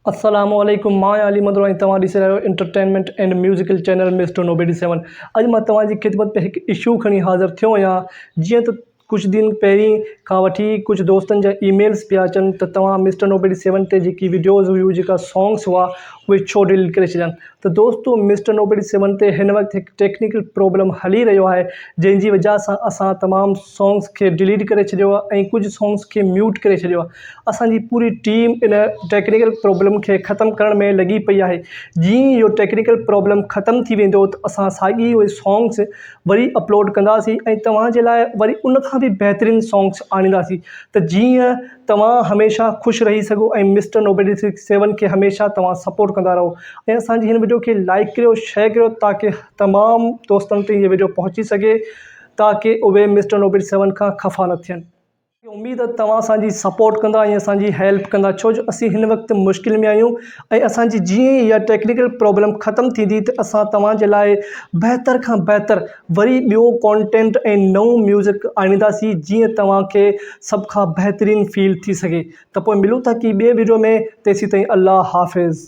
अस्सलामुअलैकुम मां अली मदरवानी तव्हां ॾिसी रहियो entertainment and musical channel mister nobody 7। अॼु मां तव्हांजी ख़िदमत में हिकु इशू खणी हाज़िर थियो आहियां। जीअं त कुझु ॾींहं पहिरीं खां वठी कुझु दोस्तनि जा ईमेल्स पिया अचनि त तव्हां मिस्टर नोबडी 7 ते जेकी वीडियोज़ हुई जेका सॉन्ग्स हुआ उहे छो डिलीट करे छॾिया। त दोस्तो मिस्टर नोबडी 7 ते हिन वक़्तु हिकु टेक्निकल प्रॉब्लम हली रहियो आहे, जंहिंजी वजह सां असां तमामु सॉन्ग्स खे डिलीट करे छॾियो आहे ऐं कुझु सॉन्ग्स खे म्यूट करे छॾियो आहे। असांजी पूरी टीम इन टेक्निकल प्रॉब्लम खे ख़तमु करण में लॻी पई आहे। जीअं इहो टेक्निकल प्रॉब्लम ख़तमु थी वेंदो त असां साॻी उहे सॉन्ग्स वरी अपलोड कंदासीं ऐं तव्हांजे लाइ वरी उन खां बि बहितरीनु सॉन्ग्स आणींदासीं, त जीअं तव्हां हमेशह ख़ुशि रही सघो ऐं मिस्टर नोबडी 7 खे हमेशह तव्हां सपोर्ट कंदा रहो। ऐं असांजी हिन वीडियो खे लाइक करियो, शेयर करियो, ताकी तमामु दोस्तनि ताईं इहा वीडियो पहुची सघे, ताकी उहे मिस्टर नोबडी 7 खां ख़फ़ा न थियनि। उम्मीद आहे तव्हां असांजी सपोर्ट कंदा ऐं असांजी हेल्प कंदा, छो जो असीं हिन वक़्तु मुश्किल में आहियूं ऐं असांजी जीअं ई इहा टेक्निकल प्रॉब्लम ख़तमु थींदी त असां तव्हांजे लाइ बहितर खां बहितर वरी ॿियो कॉन्टेंट ऐं नओं म्यूज़िक आणींदासीं, जीअं तव्हांखे सभ खां बहितरीनु फील थी सघे। त पोइ मिलूं था की ॿिए वीडियो में, तेसीं ताईं अल्लाह हाफ़िज़।